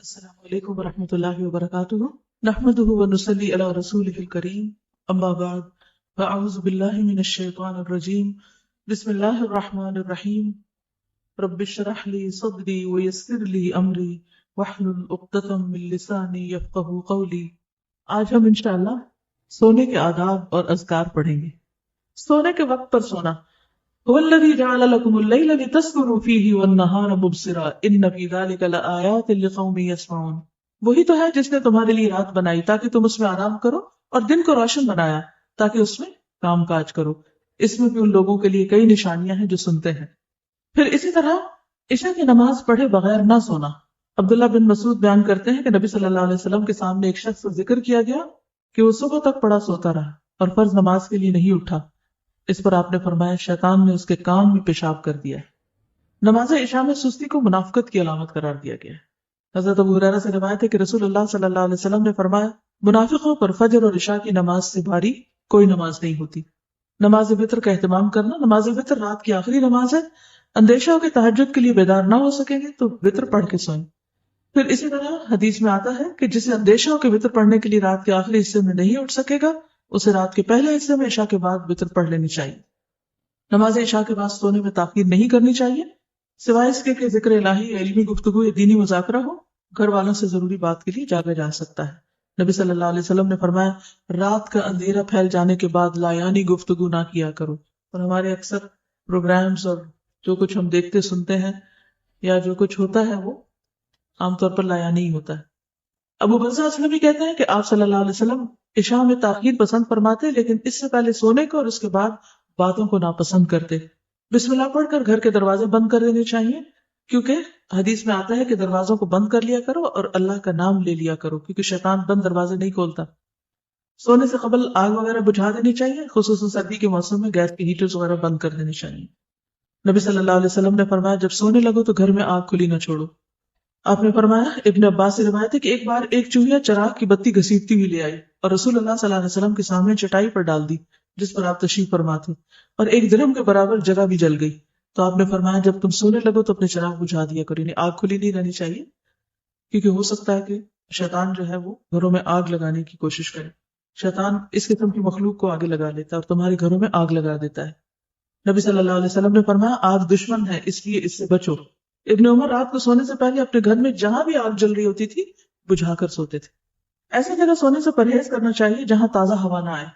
السلام علیکم ورحمۃ اللہ وبرکاتہ نحمده ونصلی علی رسولہ الکریم اما بعد فاعوذ باللہ من الشیطان الرجیم بسم اللہ الرحمن الرحیم رب اشرح لی صدری ویسر لی امری واحلل عقدۃ من لسانی یفقهوا قولی۔ آج ہم انشاءاللہ سونے کے آداب اور اذکار پڑھیں گے۔ سونے کے وقت پر سونا، هو الذي جعل لكم الليل لتسكنوا فيه والنهار مبصرا ان في ذلك لآيات لقوم يسمعون۔ وہی تو ہے جس نے تمہارے لیے رات بنائی تاکہ تم اس میں آرام کرو، اور دن کو روشن بنایا تاکہ اس میں کام کاج کرو۔ اس میں بھی ان لوگوں کے لیے کئی نشانیاں ہیں جو سنتے ہیں۔ پھر اسی طرح عشاء کی نماز پڑھے بغیر نہ سونا۔ عبداللہ بن مسعود بیان کرتے ہیں کہ نبی صلی اللہ علیہ وسلم کے سامنے ایک شخص کا ذکر کیا گیا کہ وہ صبح تک پڑا سوتا رہا اور فرض نماز کے لیے نہیں اٹھا۔ اس پر آپ نے فرمایا شیطان نے اس کے کان میں پیشاب کر دیا ہے۔ نماز عشاء میں سستی کو منافقت کی علامت قرار دیا گیا ہے۔ حضرت ابو ہریرہ سے روایت ہے کہ رسول اللہ صلی اللہ علیہ وسلم نے فرمایا منافقوں پر فجر اور عشاء کی نماز سے بھاری کوئی نماز نہیں ہوتی۔ نماز وتر کا اہتمام کرنا۔ نماز وتر رات کی آخری نماز ہے۔ اندیشہ ہو کہ تہجد کے لیے بیدار نہ ہو سکیں گے تو وتر پڑھ کے سوئیں۔ پھر اسی طرح حدیث میں آتا ہے کہ جسے اندیشہ ہو کہ وتر پڑھنے کے لیے رات کے آخری حصے میں نہیں اٹھ سکے گا، اسے رات کے پہلے حصے میں عشاء کے بعد وتر پڑھ لینی چاہیے۔ نماز عشاء کے بعد سونے میں تاخیر نہیں کرنی چاہیے، سوائے اس کے کہ ذکر الہی، علمی گفتگو یا دینی مذاکرہ ہو۔ گھر والوں سے ضروری بات کے لیے جاگا جا سکتا ہے۔ نبی صلی اللہ علیہ وسلم نے فرمایا رات کا اندھیرا پھیل جانے کے بعد لایانی گفتگو نہ کیا کرو۔ اور ہمارے اکثر پروگرامز اور جو کچھ ہم دیکھتے سنتے ہیں یا جو کچھ ہوتا ہے وہ عام طور پر لایانی ہی ہوتا ہے۔ ابو برزہ اسلمی کہتے ہیں کہ آپ صلی اللہ علیہ وسلم عشاء میں تاخیر پسند فرماتے، لیکن اس سے پہلے سونے کو اور اس کے بعد باتوں کو ناپسند کرتے۔ بسم اللہ پڑھ کر گھر کے دروازے بند کر دینے چاہیے، کیونکہ حدیث میں آتا ہے کہ دروازوں کو بند کر لیا کرو اور اللہ کا نام لے لیا کرو، کیونکہ شیطان بند دروازے نہیں کھولتا۔ سونے سے قبل آگ وغیرہ بجھا دینی چاہیے، خصوصاً سردی کے موسم میں گیس کے ہیٹرز وغیرہ بند کر دینی چاہیے۔ نبی صلی اللہ علیہ وسلم نے فرمایا جب سونے لگو تو گھر میں آگ کھلی نہ چھوڑو۔ آپ نے فرمایا ابن عباس سے روایت ہے کہ ایک بار ایک چوہیا چراغ کی بتی گھسیٹتی ہوئی لے آئی اور رسول اللہ صلی اللہ علیہ وسلم کے سامنے چٹائی پر ڈال دی جس پر آپ تشریف فرما تھے، اور ایک درہم کے برابر جگہ بھی جل گئی۔ تو آپ نے فرمایا جب تم سونے لگو تو اپنے چراغ بجھا دیا کرو، یعنی آگ کھلی نہیں رہنی چاہیے، کیونکہ ہو سکتا ہے کہ شیطان جو ہے وہ گھروں میں آگ لگانے کی کوشش کرے۔ شیطان اس قسم کی مخلوق کو آگے لگا لیتا ہے اور تمہارے گھروں میں آگ لگا دیتا ہے۔ نبی صلی اللہ علیہ وسلم نے فرمایا آگ دشمن ہے، اس لیے اس سے بچو۔ ابن عمر رات کو سونے سے پہلے اپنے گھر میں جہاں بھی آگ جل رہی ہوتی تھی بجھا کر سوتے تھے۔ ایسی جگہ سونے سے پرہیز کرنا چاہیے جہاں تازہ ہوا نہ آئے۔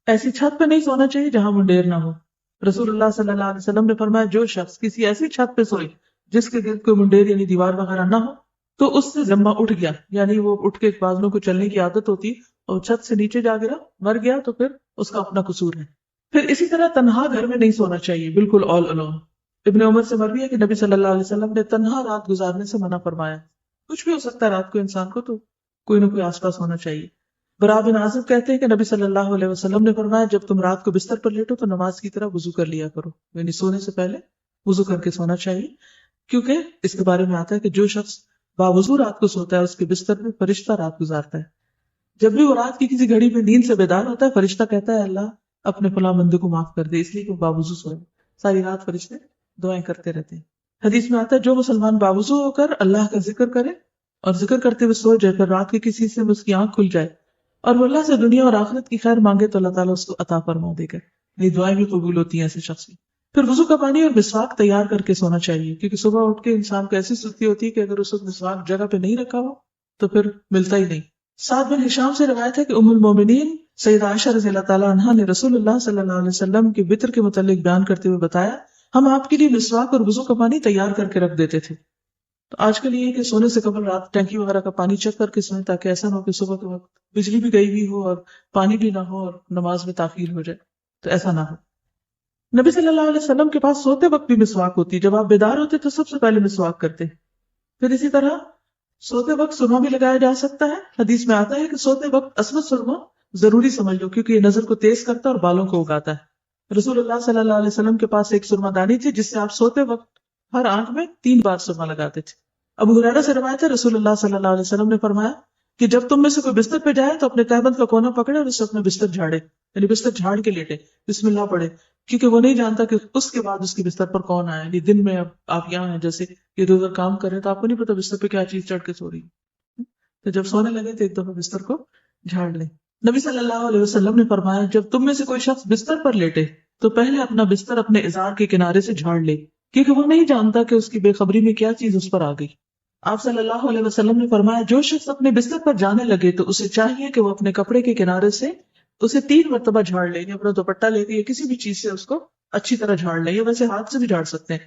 ایسی چھت پہ نہیں سونا چاہیے جہاں منڈیر نہ ہو۔ رسول اللہ صلی اللہ علیہ وسلم نے فرمایا جو شخص کسی ایسی چھت پہ سوئے جس کے گرد کوئی منڈیر یعنی دیوار وغیرہ نہ ہو تو اس سے ذمہ اٹھ گیا، یعنی وہ اٹھ کے بازوں کو چلنے کی عادت ہوتی اور چھت سے نیچے جا گرا مر گیا تو پھر اس کا اپنا قصور ہے۔ پھر اسی طرح تنہا گھر میں نہیں سونا چاہیے، بالکل آل الون۔ ابن عمر سے مروی ہے کہ نبی صلی اللہ علیہ وسلم نے تنہا رات گزارنے سے منع فرمایا۔ کچھ بھی ہو سکتا ہے رات کو انسان کو، تو کوئی نہ کوئی آس پاس ہونا چاہیے۔ برا بن عازب کہتے ہیں کہ نبی صلی اللہ علیہ وسلم نے فرمایا جب تم رات کو بستر پر لیٹو تو نماز کی طرح وضو کر لیا کرو، یعنی سونے سے پہلے وضو کر کے سونا چاہیے، کیونکہ اس کے بارے میں آتا ہے کہ جو شخص باوضو رات کو سوتا ہے اس کے بستر میں فرشتہ رات گزارتا ہے۔ جب بھی وہ رات کی کسی گھڑی میں نیند سے بیدار ہوتا ہے فرشتہ کہتا ہے اللہ اپنے فلاں بندے کو معاف کر دے، اس لیے کہ وہ باوضو سوئے۔ ساری رات فرشتے دعائیں کرتے رہتے ہیں۔ حدیث میں آتا ہے جو مسلمان باوضو ہو کر اللہ کا ذکر کرے اور ذکر کرتے ہوئے سو جائے، پھر رات کے کسی حصے میں اس کی آنکھ کھل جائے اور وہ اللہ سے دنیا اور آخرت کی خیر مانگے تو اللہ تعالیٰ اس کو عطا فرما دے گا، یہ دعائیں بھی قبول ہوتی ہیں ایسے شخص کی۔ پھر وضو کا پانی اور مسواک تیار کر کے سونا چاہیے، کیونکہ صبح اٹھ کے انسان کو ایسی سستی ہوتی ہے کہ اگر اس وقت مسواک جگہ پہ نہیں رکھا ہو تو پھر ملتا ہی نہیں۔ سعد بن ہشام سے روایت ہے کہ ام المومنین سیدہ عائشہ رضی اللہ تعالیٰ عنہا نے رسول اللہ صلی اللہ علیہ وسلم کے وتر کے متعلق بیان کرتے ہوئے بتایا ہم آپ کے لیے مسواک اور وضو کا پانی تیار کر کے رکھ دیتے تھے۔ تو آج کل یہ ہے کہ سونے سے قبل رات ٹینکی وغیرہ کا پانی چیک کر کے سوئیں، تاکہ ایسا نہ ہو کہ صبح کے وقت بجلی بھی گئی ہوئی ہو اور پانی بھی نہ ہو اور نماز میں تاخیر ہو جائے، تو ایسا نہ ہو۔ نبی صلی اللہ علیہ وسلم کے پاس سوتے وقت بھی مسواک ہوتی، جب آپ بیدار ہوتے تو سب سے پہلے مسواک کرتے۔ پھر اسی طرح سوتے وقت سرما بھی لگایا جا سکتا ہے۔ حدیث میں آتا ہے کہ سوتے وقت اسود سرما ضروری سمجھ لو، کیونکہ یہ نظر کو تیز کرتا ہے اور بالوں کو اگاتا ہے۔ رسول اللہ صلی اللہ علیہ وسلم کے پاس ایک سرما دانی تھی جس سے آپ سوتے وقت ہر آنکھ میں 3 بار سرما لگاتے تھے۔ ابو ہریرہ سے روایت ہے رسول اللہ صلی اللہ علیہ وسلم نے فرمایا کہ جب تم میں سے کوئی بستر پہ جائے تو اپنے تہبند کا کونا پکڑے اور اسے اپنا بستر جھاڑے، یعنی بستر جھاڑ کے لیٹے، بسم اللہ پڑھے، کیونکہ وہ نہیں جانتا کہ اس کے بعد اس کے بستر پر کون آیا۔ یعنی دن میں اب آپ یہاں ہیں، جیسے ادھر ادھر کام کر رہے ہیں تو آپ کو نہیں پتا بستر پہ کیا چیز چڑھ کے سو رہی ہے۔ تو جب سونے لگے تو ایک دفعہ بستر کو جھاڑ لیں. نبی صلی اللہ علیہ وسلم نے فرمایا جب تم میں سے کوئی شخص بستر پر لیٹے تو پہلے اپنا بستر اپنے ازار کے کنارے سے جھاڑ لے، کیونکہ وہ نہیں جانتا کہ اس کی بے خبری میں کیا چیز اس پر آ گئی. آپ صلی اللہ علیہ وسلم نے فرمایا جو شخص اپنے بستر پر جانے لگے تو اسے چاہیے کہ وہ اپنے کپڑے کے کنارے سے اسے 3 مرتبہ جھاڑ لے، یا اپنا دوپٹہ لے کے یا کسی بھی چیز سے اس کو اچھی طرح جھاڑ لے، یا ویسے ہاتھ سے بھی جھاڑ سکتے ہیں.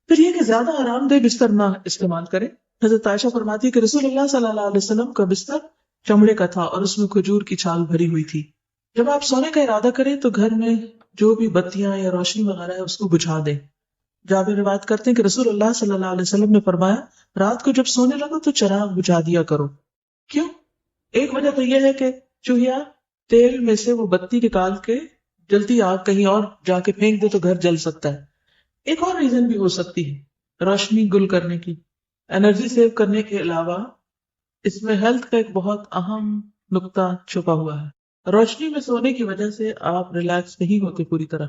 پھر یہ کہ زیادہ آرام دہ بستر نہ استعمال کریں. حضرت عائشہ فرماتی ہے کہ رسول اللہ صلی اللہ علیہ وسلم کا بستر چمڑے کا تھا اور اس میں کھجور کی چھال بھری ہوئی تھی. جب آپ سونے کا ارادہ کریں تو گھر میں جو بھی بتیاں یا روشنی وغیرہ ہے اس کو بجھا دیں. جابر روایت کرتے ہیں کہ رسول اللہ صلی اللہ علیہ وسلم نے فرمایا رات کو جب سونے لگو تو چراغ بجھا دیا کرو. کیوں؟ ایک وجہ تو یہ ہے کہ چوہیا تیل میں سے وہ بتی نکال کے جلتی آگ کہیں اور جا کے پھینک دے تو گھر جل سکتا ہے. ایک اور ریزن بھی ہو سکتی ہے روشنی گل کرنے کی، انرجی سیو کرنے کے علاوہ اس میں ہیلتھ کا ایک بہت اہم نقطہ چھپا ہوا ہے. روشنی میں سونے کی وجہ سے آپ ریلیکس نہیں ہوتے پوری طرح.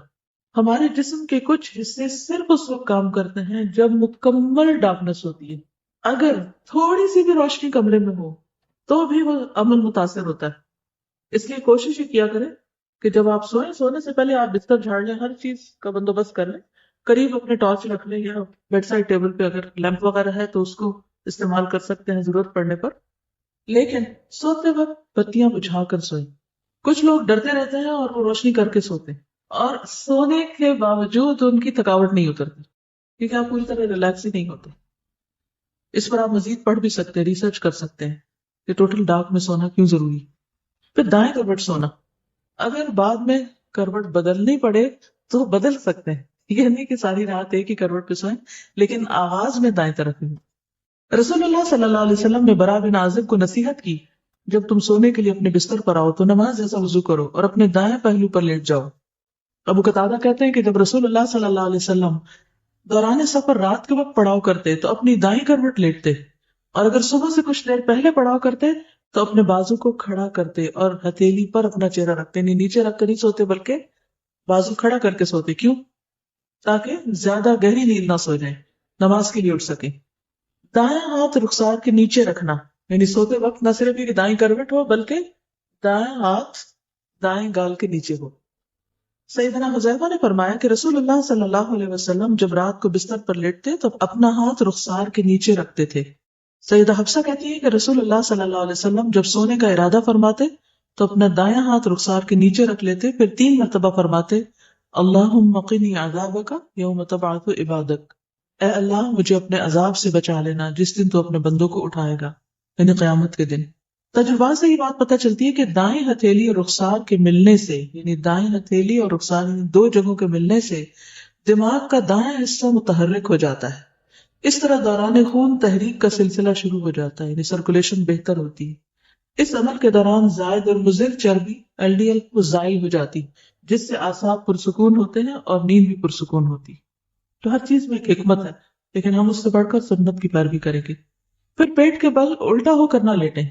ہمارے جسم کے کچھ حصے صرف اس وقت کام کرتے ہیں جب مکمل ڈارکنیس ہوتی ہے. اگر تھوڑی سی بھی روشنی کمرے میں ہو تو بھی وہ عمل متاثر ہوتا ہے. اس لیے کوشش یہ کیا کریں کہ جب آپ سونے سے پہلے آپ بستر جھاڑ لیں، ہر چیز کا بندوبست کر لیں، قریب اپنے ٹارچ رکھ لیں، یا بیڈ سائڈ ٹیبل پہ اگر لیمپ وغیرہ ہے تو اس کو استعمال کر سکتے ہیں ضرورت پڑنے پر. لیکن سوتے وقت بتیاں بجھا کر سوئیں. کچھ لوگ ڈرتے رہتے ہیں اور وہ روشنی کر کے سوتے ہیں، اور سونے کے باوجود ان کی تھکاوٹ نہیں اترتی کیونکہ آپ پوری طرح ریلیکس ہی نہیں ہوتے. اس پر آپ مزید پڑھ بھی سکتے ہیں، ریسرچ کر سکتے ہیں کہ ٹوٹل ڈارک میں سونا کیوں ضروری. پھر دائیں کروٹ سونا، اگر بعد میں کروٹ بدلنی پڑے تو بدل سکتے ہیں، یہ نہیں کہ ساری رات ایک ہی کروٹ پہ سوئیں، لیکن آغاز میں دائیں طرف ہی. رسول اللہ صلی اللہ علیہ وسلم نے برا بن عازب کو نصیحت کی جب تم سونے کے لیے اپنے بستر پر آؤ تو نماز جیسا وضو کرو اور اپنے دائیں پہلو پر لیٹ جاؤ. ابو قتادہ کہتے ہیں کہ جب رسول اللہ صلی اللہ علیہ وسلم دوران سفر رات کے وقت پڑاؤ کرتے تو اپنی دائیں کروٹ لیٹتے، اور اگر صبح سے کچھ دیر پہلے پڑاؤ کرتے تو اپنے بازو کو کھڑا کرتے اور ہتھیلی پر اپنا چہرہ رکھتے، نہیں نیچے رکھ کر نہیں سوتے بلکہ بازو کھڑا کر کے سوتے. کیوں؟ تاکہ زیادہ گہری نیند نہ سو جائیں، نماز کے لیے اٹھ سکیں. دائیں ہاتھ رخسار کے نیچے رکھنا، یعنی سوتے وقت نہ صرف یہ کہ دائیں کروٹ ہو بلکہ دائیں ہاتھ دائیں گال کے نیچے ہو. سیدنا حذیفہ نے فرمایا کہ رسول اللہ صلی اللہ علیہ وسلم جب رات کو بستر پر لیٹتے تو اپنا ہاتھ رخسار کے نیچے رکھتے تھے. سیدہ حفصہ کہتی ہے کہ رسول اللہ صلی اللہ علیہ وسلم جب سونے کا ارادہ فرماتے تو اپنا دایاں ہاتھ رخسار کے نیچے رکھ لیتے، پھر 3 مرتبہ فرماتے اللہم قنی عذابک یوم تبعث عبادک، اے اللہ مجھے اپنے عذاب سے بچا لینا جس دن تو اپنے بندوں کو اٹھائے گا، یعنی قیامت کے دن. تجربات سے یہ بات پتہ چلتی ہے کہ دائیں ہتھیلی اور رخسار کے ملنے سے، یعنی دائیں ہتھیلی اور رخسار دو جگہوں کے ملنے سے دماغ کا دائیں حصہ متحرک ہو جاتا ہے. اس طرح دوران خون تحریک کا سلسلہ شروع ہو جاتا ہے، یعنی سرکولیشن بہتر ہوتی ہے. اس عمل کے دوران زائد اور مضر چربی LDL کو زائل ہو جاتی، جس سے اعصاب پرسکون ہوتے ہیں اور نیند بھی پرسکون ہوتی. تو ہر چیز میں ایک حکمت ہے، لیکن ہم اس سے بڑھ کر سنت کی پیروی کریں گے. پھر پیٹ کے بل الٹا ہو کر نہ لیٹیں.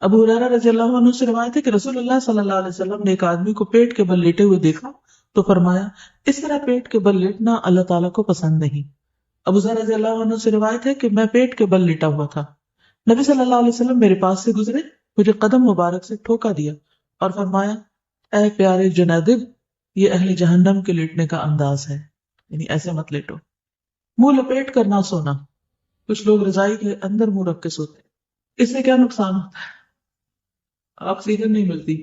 ابو ہریرہ رضی اللہ عنہ سے روایت ہے کہ رسول اللہ صلی اللہ علیہ وسلم نے ایک آدمی کو پیٹ کے بل لیٹے ہوئے دیکھا تو فرمایا اس طرح پیٹ کے بل لیٹنا اللہ تعالیٰ کو پسند نہیں. ابو ذر رضی اللہ عنہ سے روایت ہے کہ میں پیٹ کے بل لیٹا ہوا تھا، نبی صلی اللہ علیہ وسلم میرے پاس سے گزرے، مجھے قدم مبارک سے ٹھوکا دیا اور فرمایا اے پیارے جنیدب، یہ اہل جہنم کے لیٹنے کا انداز ہے، یعنی ایسے مت لیٹو. منہ لپیٹ کر نہ سونا، کچھ لوگ رضائی کے اندر منہ رکھ کے سوتے، اس سے کیا نقصان ہوتا ہے؟ آکسیجن نہیں ملتی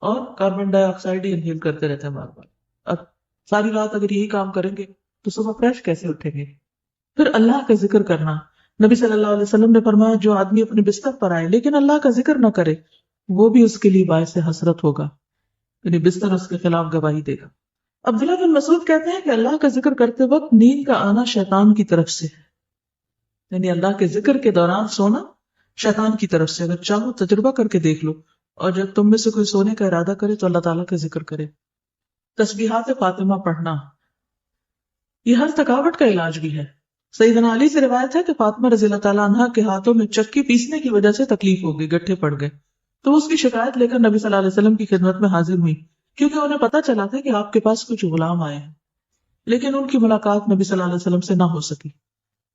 اور کاربن ڈائی آکسائڈ ہی انہیل کرتے رہتے ہیں بار بار. اب ساری رات اگر یہی کام کریں گے تو صبح فریش کیسے اٹھیں گے؟ پھر اللہ کا ذکر کرنا، نبی صلی اللہ علیہ وسلم نے فرمایا جو آدمی اپنے بستر پر آئے لیکن اللہ کا ذکر نہ کرے وہ بھی اس کے لیے باعث حسرت ہوگا، یعنی بستر اس کے خلاف گواہی دے گا. عبداللہ بن مسعود کہتے ہیں کہ اللہ کا ذکر کرتے وقت نیند کا آنا شیطان کی طرف سے ہے، یعنی اللہ کے ذکر کے دوران سونا شیطان کی طرف سے. اگر چاہو تجربہ کر کے دیکھ لو، اور جب تم میں سے کوئی سونے کا ارادہ کرے تو اللہ تعالیٰ کا ذکر کرے. تسبیحات فاطمہ پڑھنا یہ ہر تھکاوٹ کا علاج بھی ہے. سیدنا علی سے روایت ہے کہ فاطمہ رضی اللہ تعالیٰ عنہا کے ہاتھوں میں چکی پیسنے کی وجہ سے تکلیف ہو گئی، گٹھے پڑ گئے، تو اس کی شکایت لے کر نبی صلی اللہ علیہ وسلم کی خدمت میں حاضر ہوئی، کیونکہ انہیں پتا چلا تھا کہ آپ کے پاس کچھ غلام آئے ہیں، لیکن ان کی ملاقات نبی صلی اللہ علیہ وسلم سے نہ ہو سکی.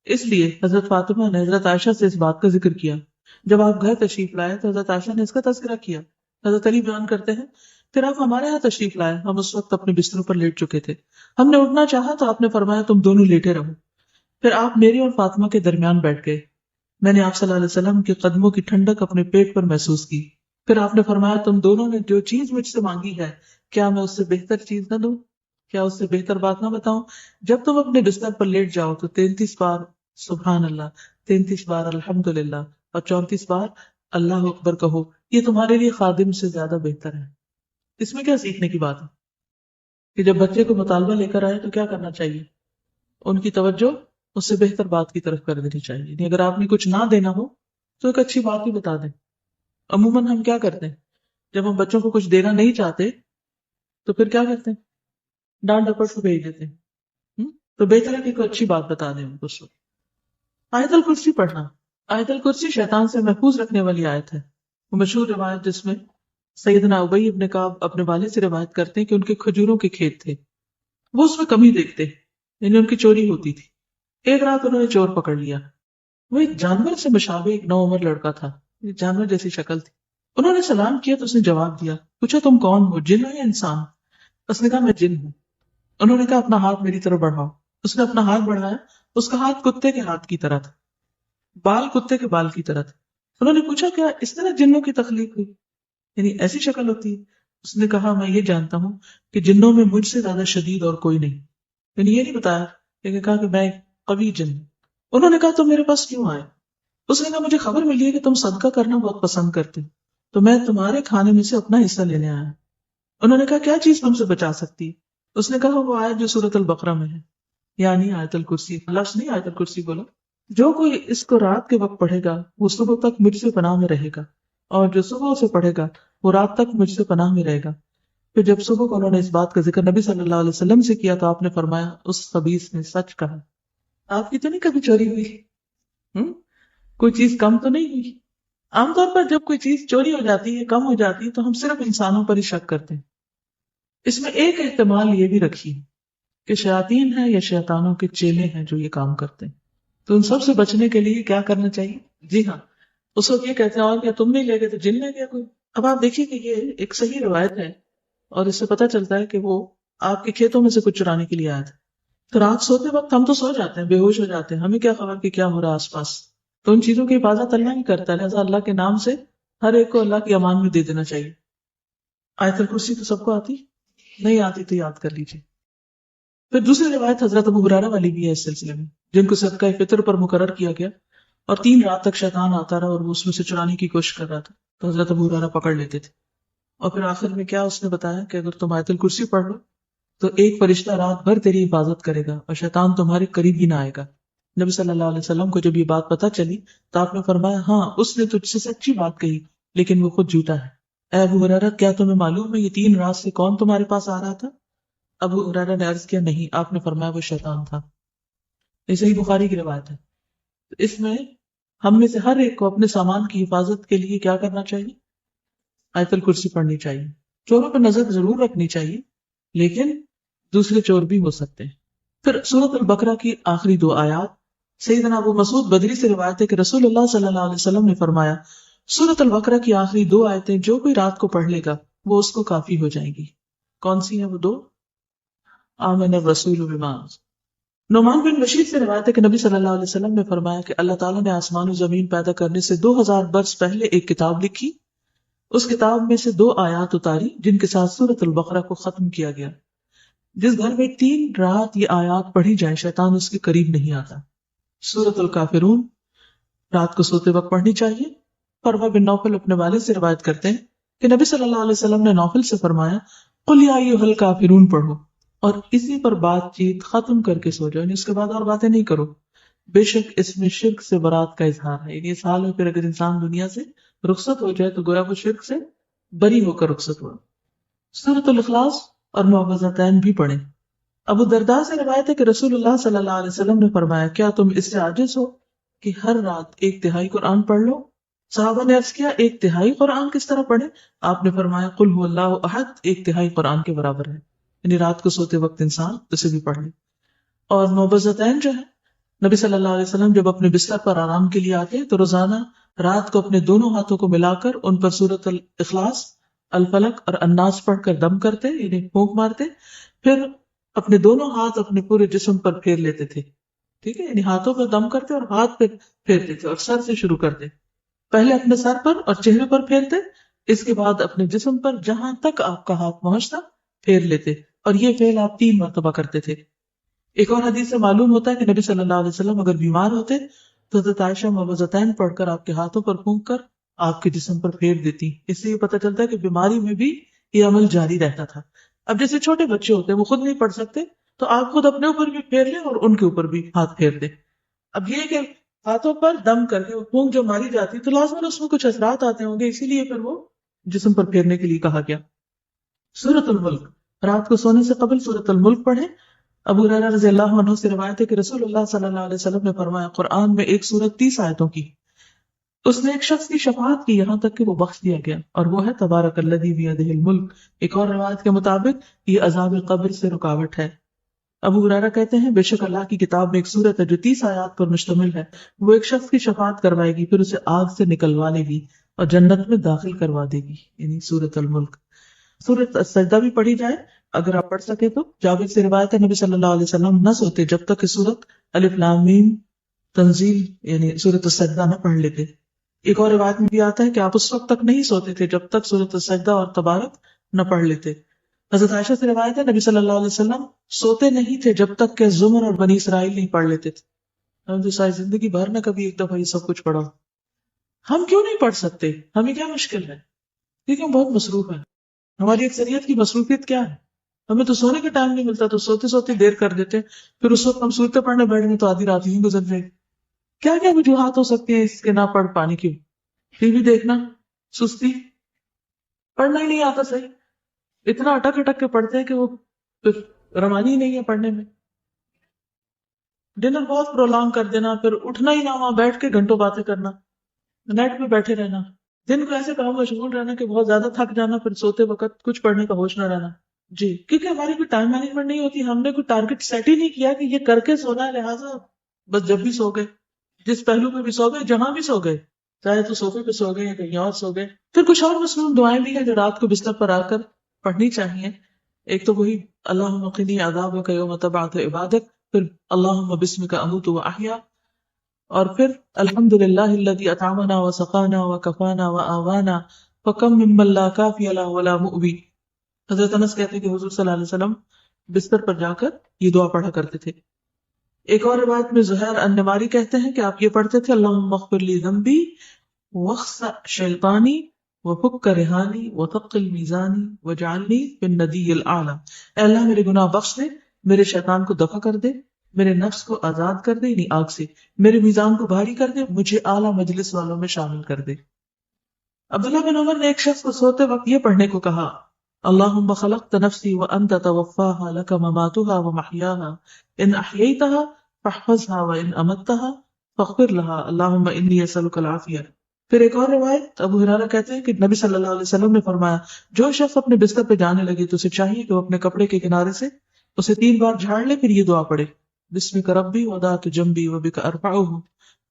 اس لیے حضرت فاطمہ نے حضرت عائشہ سے اس بات کا ذکر کیا جب آپ گھر تشریف لائے تو حضرت عائشہ نے اس کا تذکرہ کیا. حضرت علی بیان کرتے ہیں پھر آپ ہمارے یہاں تشریف لائے، ہم اس وقت اپنے بستروں پر لیٹ چکے تھے، ہم نے اٹھنا چاہا تو آپ نے فرمایا تم دونوں لیٹے رہو. پھر آپ میری اور فاطمہ کے درمیان بیٹھ گئے. میں نے آپ صلی اللہ علیہ وسلم کے قدموں کی ٹھنڈک اپنے پیٹ پر محسوس کی. پھر آپ نے فرمایا تم دونوں نے جو چیز مجھ سے مانگی ہے کیا میں اس سے بہتر چیز نہ دوں، کیا اس سے بہتر بات نہ بتاؤں؟ جب تم اپنے بستر پر لیٹ جاؤ تو 33 بار سبحان اللہ، 33 بار الحمدللہ اور 34 بار اللہ اکبر کہو، یہ تمہارے لیے خادم سے زیادہ بہتر ہے. اس میں کیا سیکھنے کی بات ہے کہ جب بچے کو مطالبہ لے کر آئے تو کیا کرنا چاہیے؟ ان کی توجہ اس سے بہتر بات کی طرف کر دینی چاہیے. یعنی اگر آپ نے کچھ نہ دینا ہو تو ایک اچھی بات ہی بتا دیں. عموماً ہم کیا کرتے ہیں جب ہم بچوں کو کچھ دینا نہیں چاہتے تو پھر کیا کرتے ہیں؟ ڈانٹ ڈپٹ کو بھیج دیتے ہیں. تو بہتر ہے کہ کوئی اچھی بات بتا دیں ان کو. آیت الکرسی پڑھنا. آیت الکرسی شیطان سے محفوظ رکھنے والی آیت ہے. وہ مشہور روایت جس میں سیدنا ابی ابن کعب اپنے والد سے روایت کرتے ہیں کہ ان کے کھجوروں کے کھیت تھے، وہ اس میں کمی دیکھتے، یعنی ان کی چوری ہوتی تھی. ایک رات انہوں نے چور پکڑ لیا. وہ ایک جانور سے مشابہ ایک نوعمر لڑکا تھا، جانور جیسی شکل تھی. انہوں نے سلام کیا تو اس نے جواب دیا. پوچھا تم کون ہو، جن ہو یا انسان؟ اس نے کہا میں جن ہوں. انہوں نے کہا اپنا ہاتھ میری طرف بڑھاؤ. اس نے اپنا ہاتھ بڑھایا. اس کا ہاتھ کتے کے ہاتھ کی طرح تھا، بال کتے کے بال کی طرح تھے. انہوں نے پوچھا کیا اس طرح جنوں کی تخلیق ہوئی، یعنی ایسی شکل ہوتی ہے؟ اس نے کہا میں یہ جانتا ہوں کہ جنوں میں مجھ سے زیادہ شدید اور کوئی نہیں. یعنی یہ نہیں بتایا لیکن کہا کہ میں ایک قوی جن ہوں. انہوں نے کہا تم میرے پاس کیوں آئے؟ اس نے کہا مجھے خبر ملی ہے کہ تم صدقہ کرنا بہت پسند کرتے تو میں تمہارے کھانے میں سے اپنا حصہ لینے آیا. انہوں نے کہا کیا چیز تم سے بچا سکتی؟ اس نے کہا وہ آیت جو سورۃ البقرہ میں ہے، یعنی آیت الکرسی. لفظ نہیں آیت الکرسی بولا. جو کوئی اس کو رات کے وقت پڑھے گا وہ صبح تک مجھ سے پناہ میں رہے گا، اور جو صبح سے پڑھے گا وہ رات تک مجھ سے پناہ میں رہے گا. پھر جب صبح کو انہوں نے اس بات کا ذکر نبی صلی اللہ علیہ وسلم سے کیا تو آپ نے فرمایا اس خبیث نے سچ کہا. آپ کی تو نہیں کبھی چوری ہوئی؟ کوئی چیز کم تو نہیں ہوئی؟ عام طور پر جب کوئی چیز چوری ہو جاتی ہے، کم ہو جاتی ہے تو ہم صرف انسانوں پر ہی شک کرتے ہیں. اس میں ایک احتمال یہ بھی رکھیے کہ شیاطین ہیں یا شیطانوں کے چیلے ہیں جو یہ کام کرتے ہیں. تو ان سب سے بچنے کے لیے کیا کرنا چاہیے؟ جی ہاں، اس وقت یہ کہتے ہیں اور کیا تم نہیں لے گئے تو جن لے گیا کوئی. اب آپ دیکھیے کہ یہ ایک صحیح روایت ہے اور اس سے پتہ چلتا ہے کہ وہ آپ کے کھیتوں میں سے کچھ چرانے کے لیے آیا تھا. تو رات سوتے وقت ہم تو سو جاتے ہیں، بے ہوش ہو جاتے ہیں، ہمیں کیا خبر کہ کیا ہو رہا ہے آس پاس. تو ان چیزوں کی حفاظت اللہ ہی کرتا ہے، لہٰذا اللہ کے نام سے ہر ایک کو اللہ کی امان میں دے دینا چاہیے. آیت الکرسی تو سب کو آتی نہیں، آتی تو یاد کر لیجیے. پھر دوسری روایت حضرت ابو ہریرہ والی بھی ہے اس سلسلے میں، جن کو صدقہ فطر پر مقرر کیا گیا اور 3 رات تک شیطان آتا رہا اور وہ اس میں سے چرانے کی کوشش کر رہا تھا تو حضرت ابو ہریرہ پکڑ لیتے تھے. اور پھر آخر میں کیا اس نے بتایا کہ اگر تم آیت الکرسی پڑھ لو تو ایک فرشتہ رات بھر تیری حفاظت کرے گا اور شیطان تمہارے قریب ہی نہ آئے گا. نبی صلی اللہ علیہ وسلم کو جب یہ بات پتہ چلی تو آپ نے فرمایا ہاں اس نے تجھ سے سچی بات کہی لیکن وہ خود جھوٹا ہے. اے ابو ہریرہ کیا تمہیں معلوم ہے یہ 3 رات سے کون تمہارے پاس آ رہا تھا؟ ابو ہریرہ نے عرض کیا نہیں. آپ نے فرمایا وہ شیطان تھا. یہ صحیح بخاری کی روایت ہے. اس میں ہم میں سے ہر ایک کو اپنے سامان کی حفاظت کے لیے کیا کرنا چاہیے؟ آیت الکرسی پڑھنی چاہیے. چوروں پر نظر ضرور رکھنی چاہیے لیکن دوسرے چور بھی ہو سکتے ہیں. پھر سورۃ البقرہ کی آخری 2 آیات. سیدنا ابو مسعود بدری سے روایت ہے کہ رسول اللہ صلی اللہ علیہ وسلم نے فرمایا سورۃ البقرہ کی آخری 2 آیتیں جو کوئی رات کو پڑھ لے گا وہ اس کو کافی ہو جائیں گی. کون سی ہیں وہ 2؟ آمن الرسول بما. نعمان بن بشیر سے روایت ہے کہ نبی صلی اللہ علیہ وسلم نے فرمایا کہ اللہ تعالیٰ نے آسمان و زمین پیدا کرنے سے 2000 برس پہلے ایک کتاب لکھی. اس کتاب میں سے 2 آیات اتاری جن کے ساتھ سورۃ البقرہ کو ختم کیا گیا. جس گھر میں 3 رات یہ آیات پڑھی جائیں شیطان اس کے قریب نہیں آتا. سورۃ الکافرون رات کو سوتے وقت پڑھنی چاہیے. فروا بن نوفل اپنے والد سے روایت کرتے ہیں کہ نبی صلی اللہ علیہ وسلم نے نوفل سے فرمایا قل یا ایھا الکافرون پڑھو اور اسی پر بات چیت ختم کر کے سو جاؤ، یعنی اس کے بعد اور باتیں نہیں کرو. بے شک اس میں شرک سے برات کا اظہار ہے. یعنی اس حال میں پھر اگر انسان دنیا سے رخصت ہو جائے تو گویا وہ شرک سے بری ہو کر رخصت ہوا. سورۃ الاخلاص اور معوذتین بھی پڑھیں. ابو درداء سے روایت ہے کہ رسول اللہ صلی اللہ علیہ وسلم نے فرمایا کیا تم اس سے عاجز ہو کہ ہر رات 1/3 قرآن پڑھ لو؟ صحابہ نے عرض کیا 1/3 قرآن کس طرح پڑھیں؟ آپ نے فرمایا قل هو اللہ احد 1/3 قرآن کے برابر ہے. یعنی رات کو سوتے وقت انسان اسے بھی پڑھ لے. اور معوذتین جو ہے نبی صلی اللہ علیہ وسلم جب اپنے بستر پر آرام کے لیے آتے تو روزانہ رات کو اپنے دونوں ہاتھوں کو ملا کر ان پر سورۃ الاخلاص، الفلق اور الناس پڑھ کر دم کرتے یعنی پھونک مارتے، پھر اپنے دونوں ہاتھ اپنے پورے جسم پر پھیر لیتے تھے. ٹھیک ہے، یعنی ہاتھوں پر دم کرتے اور ہاتھ پہ پھیرتے تھے اور سر سے شروع کرتے. پہلے اپنے سر پر اور چہرے پر پھیرتے، اس کے بعد اپنے جسم پر جہاں تک آپ کا ہاتھ پہنچتا پھیر لیتے، اور یہ فعل آپ 3 مرتبہ کرتے تھے. ایک اور حدیث سے معلوم ہوتا ہے کہ نبی صلی اللہ علیہ وسلم اگر بیمار ہوتے تو حضرت عائشہ معوذتین پڑھ کر آپ کے ہاتھوں پر پھونک کر آپ کے جسم پر پھیر دیتی. اس سے یہ پتہ چلتا ہے کہ بیماری میں بھی یہ عمل جاری رہتا تھا. اب جیسے چھوٹے بچے ہوتے ہیں وہ خود نہیں پڑھ سکتے تو آپ خود اپنے اوپر بھی پھیر لیں اور ان کے اوپر بھی ہاتھ پھیر دیں. اب یہ کہ ہاتھوں پر دم کر کے پھونک جو ماری جاتی تو لازماً اس میں کچھ اثرات آتے ہوں گے، اسی لیے پھر وہ جسم پر پھیرنے کے لیے کہا گیا. سورۃ الملک، رات کو سونے سے قبل سورۃ الملک پڑھیں. ابو ہریرہ رضی اللہ عنہ سے روایت ہے کہ رسول اللہ صلی اللہ علیہ وسلم نے فرمایا، قرآن میں ایک سورت 30 آیتوں کی، اس نے ایک شخص کی شفاعت کی یہاں تک کہ وہ بخش دیا گیا، اور وہ ہے تبارک الذی بیدہ الملک. ایک اور روایت کے مطابق یہ عذاب قبر سے رکاوٹ ہے. ابو ہریرہ کہتے ہیں، بے شک اللہ کی کتاب میں ایک سورت ہے جو 30 آیات پر مشتمل ہے، وہ ایک شخص کی شفاعت کروائے گی، پھر اسے آگ سے نکلوا لے گی اور جنت میں داخل کروا دے گی، یعنی سورۃ الملک. سورۃ السجدہ بھی پڑھی جائے اگر آپ پڑھ سکے تو. جابر سے روایت ہے نبی صلی اللہ علیہ وسلم نہ سوتے جب تک کہ سورۃ الف لام میم تنزیل یعنی سورۃ السجدہ نہ پڑھ لیتے. ایک اور روایت میں بھی آتا ہے کہ آپ اس وقت تک نہیں سوتے تھے جب تک سورۃ السجدہ اور تبارک نہ پڑھ لیتے. حضرت عائشہ سے روایت ہے نبی صلی اللہ علیہ وسلم سوتے نہیں تھے جب تک کہ زمر اور بنی اسرائیل نہیں پڑھ لیتے تھے. ہم تو ساری زندگی بھر نہ کبھی ایک دفعہ یہ سب کچھ پڑھا. ہم کیوں نہیں پڑھ سکتے؟ ہمیں کیا مشکل ہے؟ کیونکہ ہم بہت مصروف ہیں. ہماری اکثریت کی مصروفیت کیا ہے؟ ہمیں تو سونے کا ٹائم نہیں ملتا تو سوتے سوتے دیر کر دیتے، پھر اس وقت ہم سورتیں پڑھنے بیٹھ گئے تو آدھی رات یوں گزر جائے. کیا کیا وجوہات ہو سکتی ہیں اس کے نہ پڑھ پانے کی؟ ٹی وی دیکھنا، سستی، پڑھنا ہی نہیں آتا صحیح، اتنا اٹک اٹک کے پڑھتے ہیں کہ وہ پھر روانی ہی نہیں ہے پڑھنے میں. ڈنر بہت پرولونگ کر دینا، پھر اٹھنا ہی نہ، وہاں بیٹھ کے گھنٹوں باتیں کرنا، نیٹ پہ بیٹھے رہنا، دن کو ایسے کاموں مشغول رہنا کہ بہت زیادہ تھک جانا، پھر سوتے وقت کچھ پڑھنے کا ہوش نہ رہنا. جی، کیونکہ ہماری کوئی ٹائم مینجمنٹ نہیں ہوتی، ہم نے کوئی ٹارگٹ سیٹ ہی نہیں کیا کہ یہ کر کے سونا ہے، لہٰذا بس جب بھی سو گئے، جس پہلو پہ بھی سو گئے، جہاں بھی سو گئے، چاہے تو صوفے پہ سو گئے یا کہیں اور سو گئے. پھر کچھ اور مصنون دعائیں بھی ہیں جو رات کو بستر پر آ کر پڑھنی چاہیے. ایک تو وہی اللہم قنی عذابک یوم تبعث عبادک، پھر اللہم بسمک اموت واحیا، اور پھر الحمدللہ الذی اطعمنا وسقانا وکفانا وآوانا فکم ممن لا کافی له ولا مؤوی. حضرت انس کہتے ہیں کہ حضور صلی اللہ علیہ وسلم بستر پر جا کر یہ دعا پڑھا کرتے تھے. ایک اور روایت میں زہیر النماری کہتے ہیں کہ آپ یہ پڑھتے تھے، اللہم اغفر لی ذنبی واخسأ شیطانی وفک رہانی وثقل میزانی وجعلنی فی الندی الاعلی. اے اللہ میرے گناہ بخش دے، میرے شیطان کو دفع کر دے، میرے نفس کو آزاد کر دے یعنی آگ سے، میرے میزان کو بھاری کر دے، مجھے اعلیٰ مجلس والوں میں شامل کر دے. عبداللہ بن عمر نے ایک شخص کو سوتے وقت یہ پڑھنے کو کہا، اللہم خلقت نفسی وانت توفاها لک مماتها ومحیاها ان احییتها فاحفظها وان امتها فاغفر لها اللہم انی اسألک العافیہ. پھر ایک اور روایت ابو ہریرہ کہتے ہیں کہ نبی صلی اللہ علیہ وسلم نے فرمایا، جو شخص اپنے بستر پہ جانے لگے تو اسے چاہیے کہ وہ اپنے کپڑے کے کنارے سے اسے 3 بار جھاڑ لے، پھر یہ دعا پڑھے، بسمک ربی وضعت جنبی وبک ارفعہ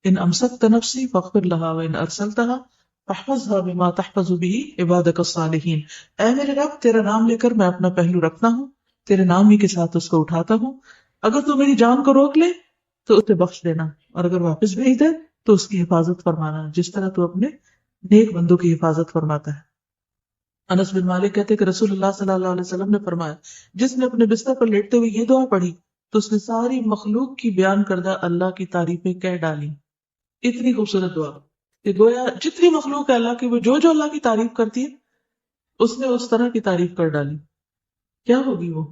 ان امسکت نفسی فاغفر لها وان ارسلتها فاحفظها بما تحفظ به عبادك الصالحین. اے میرے رب، تیرا نام لے کر میں اپنا پہلو رکھتا ہوں، تیرے نام ہی کے ساتھ اس کو اٹھاتا ہوں، اگر تو میری جان کو روک لے تو اسے بخش دینا، اور اگر واپس بھیج دے تو اس کی حفاظت فرمانا، جس طرح تو اپنے نیک بندوں کی حفاظت فرماتا ہے. انس بن مالک کہتے کہ رسول اللہ صلی اللہ علیہ وسلم نے فرمایا، جس نے اپنے بستر پر لیٹتے ہوئے یہ دعا پڑھی تو اس نے ساری مخلوق کی بیان کردہ اللہ کی تعریفیں کہہ ڈالی. اتنی خوبصورت دعا کہ گویا جتنی مخلوق ہے اللہ کی، وہ جو اللہ کی تعریف کرتی ہے اس نے اس طرح کی تعریف کر ڈالی. کیا ہوگی وہ؟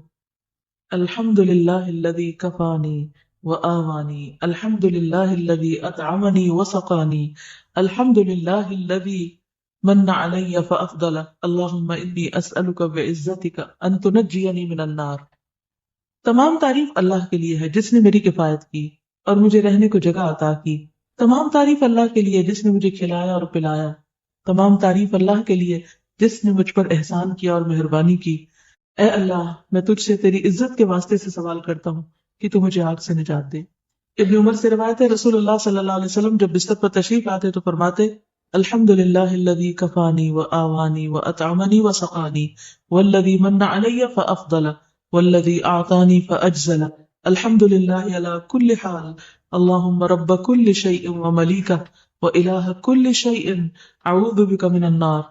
الحمدللہ الذی کفانی وآوانی، الحمدللہ الذی اطعمنی وسقانی، الحمدللہ الذی من علی فافضل، اللہم انی اسألک بعزتک ان تنجینی من النار. تمام تعریف اللہ کے لیے ہے جس نے میری کفایت کی اور مجھے رہنے کو جگہ عطا کی. تمام تعریف اللہ کے لیے جس نے مجھے کھلایا اور پلایا. تمام تعریف اللہ کے لیے جس نے مجھ پر احسان کیا اور مہربانی کی. اے اللہ، میں تجھ سے تیری عزت کے واسطے سے سوال کرتا ہوں کہ تو مجھے آگ سے نجات دے. ابن عمر سے روایت ہے رسول اللہ صلی اللہ علیہ وسلم جب بستر پر تشریف لاتے تو فرماتے الحمدللہ الذی کفانی و آوانی و اطعمنی و سقانی والذی من علی فافضل والذی اعطانی فاجزل الحمدللہ علی کل حال اللہم رب کل شیء و ملیکہ و الہ کل شیء اعوذ بک من النار.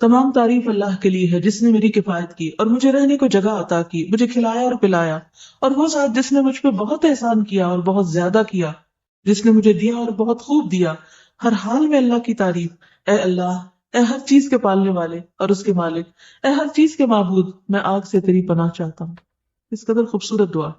تمام تعریف اللہ کے لیے ہے جس نے میری کفایت کی اور مجھے رہنے کو جگہ عطا کی، مجھے کھلایا اور پلایا، اور وہ ذات جس نے مجھ پہ بہت احسان کیا اور بہت زیادہ کیا، جس نے مجھے دیا اور بہت خوب دیا، ہر حال میں اللہ کی تعریف. اے اللہ، اے ہر چیز کے پالنے والے اور اس کے مالک، اے ہر چیز کے معبود، میں آگ سے تیری پناہ چاہتا ہوں. اس قدر خوبصورت دعا.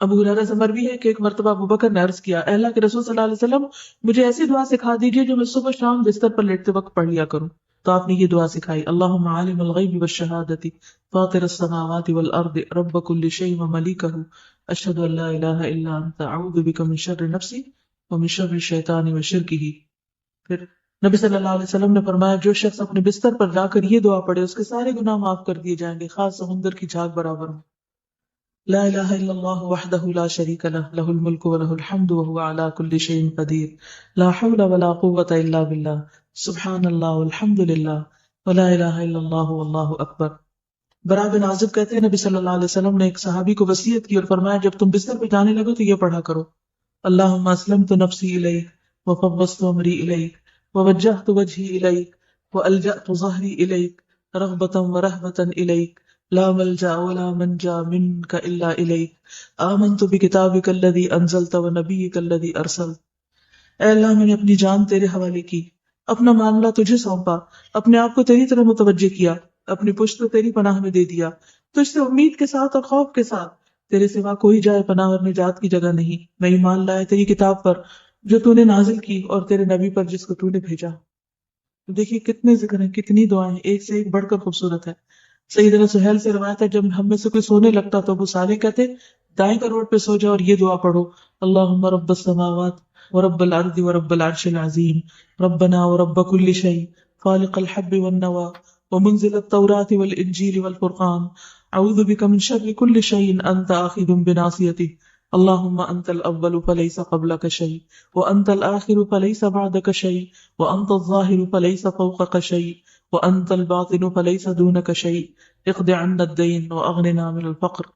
ابو ہریرہ سے مروی ہے کہ ایک مرتبہ ابوبکر نے عرض کیا، اے اللہ کے رسول صلی اللہ علیہ وسلم، مجھے ایسی دعا سکھا دیجیے جو میں صبح شام بستر پر لیٹتے وقت پڑھ لیا کروں. تو آپ نے یہ دعا سکھائی، اللہم عالم الغیب والشہادۃ فاطر السماوات والارض رب کل شیء وملیکہ اشہد ان لا الہ الا انت اعوذ بک من شر نفسی ومن شر الشیطان وشرکہ. پھر نبی صلی اللہ علیہ وسلم نے فرمایا جو شخص اپنے بستر پر جا کر یہ دعا پڑھے اس کے سارے گناہ معاف کر دیے جائیں گے، خاص سمندر کی جھاگ برابر ہوں. لا الہ الا اللہ وحدہ لا شریک لہ لہ الملک ولہ الحمد وہو علی کل شیء قدیر لا حول ولا قوۃ الا باللہ سبحان اللہ والحمد للہ ولا الہ الا اللہ واللہ اکبر. برا بن عازب کہتے ہیں نبی صلی اللہ علیہ وسلم نے ایک صحابی کو وصیت کی اور فرمایا جب تم بستر پہ جانے لگو تو یہ پڑھا کرو، اللہم اسلمت نفسی الیک وفوضت امری الیک ووجہت وجہی الیک والجأت ظہری الیک رغبۃ ورہبۃ الیک لا ملجا ولا منجا منک الا الیک آمنت بکتابک الذی انزلت ونبیک الذی ارسلت. اے اللہ، میں نے اپنی جان تیرے حوالے کی، اپنا معاملہ تجھے سونپا، اپنے آپ کو تیری طرح متوجہ کیا، اپنی پشت کو تیری پناہ میں دے دیا، تجھ سے امید کے ساتھ اور خوف کے ساتھ، تیرے سوا کوئی جائے پناہ اور نجات کی جگہ نہیں. میں ایمان لایا تیری کتاب پر جو تو نے نازل کی اور تیرے نبی پر جس کو تو نے بھیجا. دیکھیے کتنے ذکر ہیں، کتنی دعائیں، ایک سے ایک بڑھ کر خوبصورت ہے. سیدنا سہیل سے روایت ہے جب ہم میں سے کوئی سونے لگتا تو ابو صالح کہتے دائیں کروٹ پہ سو جاؤ اور یہ دعا پڑھو، اللہم رب السماوات ورب الارض ورب العرش العظیم ربنا ورب كل شيء خالق الحب والنوى ومنزل التوراة والانجیل والفرقان اعوذ بك من شر كل شيء انت آخذ بناصيته اللهم انت الاول فليس قبلك شيء وانت الاخر فليس بعدك شيء وانت الظاهر فليس فوقك شيء وانت الباطن فليس دونك شيء اقض عنا الدين واغننا من الفقر.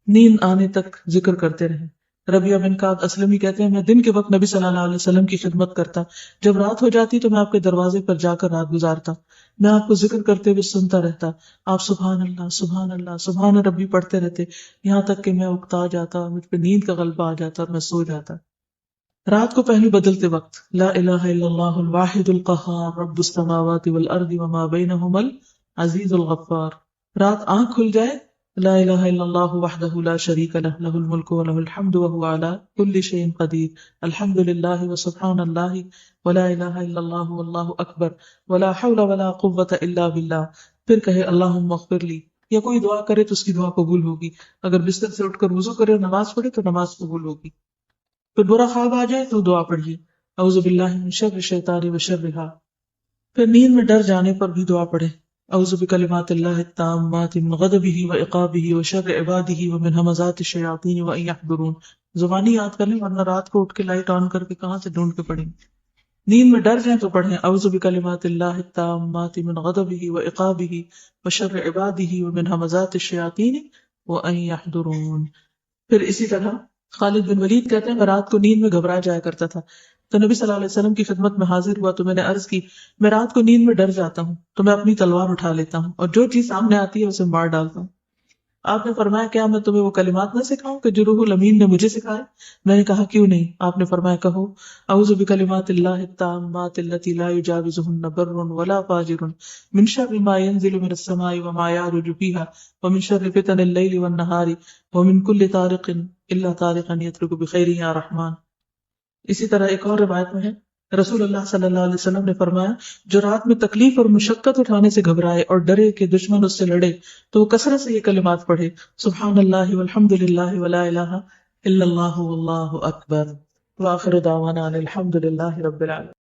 نیند آنے تک ذکر کرتے رہیں. ربیہ بن کعب اسلمی کہتے ہیں میں دن کے وقت نبی صلی اللہ علیہ وسلم کی خدمت کرتا، جب رات ہو جاتی تو میں آپ کے دروازے پر جا کر رات گزارتا، میں آپ کو ذکر کرتے ہوئے سنتا رہتا، آپ سبحان اللہ سبحان اللہ سبحان ربی پڑھتے رہتے یہاں تک کہ میں اکتا جاتا، مجھ پہ نیند کا غلبہ آ جاتا اور میں سو جاتا. رات کو پہلو بدلتے وقت لا الہ الا اللہ الواحد القہار رب السماوات والارض وما بینہما العزیز الغفار. رات آنکھ کھل جائے لا الہ الا اللہ وحدہ لا شریک لہ لہ الملک ولہ الحمد وہو علی کل شیء قدیر الحمد للہ وسبحان اللہ ولا الہ الا اللہ واللہ اکبر ولا حول ولا قوۃ الا باللہ. پھر کہے اللہم اغفر لی، یا کوئی دعا کرے تو اس کی دعا قبول ہوگی. اگر بستر سے اٹھ کر وضو کرے اور نماز پڑھے تو نماز قبول ہوگی. پھر برا خواب آ جائے تو دعا پڑھیے اعوذ باللہ من شر الشیطان وشرہا. پھر نیند میں ڈر جانے پر بھی دعا پڑھے اعوذ بکلمات اللہ التامات من غضبہ وعقابہ وشر عبادہ ومن ہمزات الشیاطین وان یحضرون. زبانی یاد کر لیں ورنہ رات کو اٹھ کے لائٹ آن کر کے کہاں سے ڈھونڈ کے پڑھیں. نیند میں ڈر جائیں تو پڑھیں اعوذ بکلمات اللہ التامات من غضبہ وعقابہ وشر عبادہ ومن ہمزات الشیاطین وان یحضرون. پھر اسی طرح خالد بن ولید کہتے ہیں میں رات کو نیند میں گھبرا جایا کرتا تھا تو نبی صلی اللہ علیہ وسلم کی خدمت میں حاضر ہوا تو میں نے عرض کی میں رات کو نیند میں ڈر جاتا ہوں تو میں اپنی تلوار اٹھا لیتا ہوں اور جو چیز سامنے آتی ہے اسے مار ڈالتا ہوں. آپ نے فرمایا کیا میں تمہیں وہ کلمات نہ سکھاؤں کہ جو روح الامین نے مجھے سکھائے؟ میں نے کہا کیوں نہیں؟ آپ نے فرمایا کہو اعوذ بکلمات اللہ التامات التي لا يجاوزهن بر ولا فاجر من شر ما ينزل من السماء وما يعرج فيها ومن شر فتن الليل والنهار ومن كل طارق الا طارقا يترك بخير يا رحمن. اسی طرح ایک اور روایت میں ہے رسول اللہ صلی اللہ علیہ وسلم نے فرمایا جو رات میں تکلیف اور مشقت اٹھانے سے گھبرائے اور ڈرے کہ دشمن اس سے لڑے تو وہ کثرت سے یہ کلمات پڑھے سبحان اللہ والحمد للہ ولا الہ الا اللہ واللہ اکبر. وآخر دعوانا الحمد للہ رب العالمین.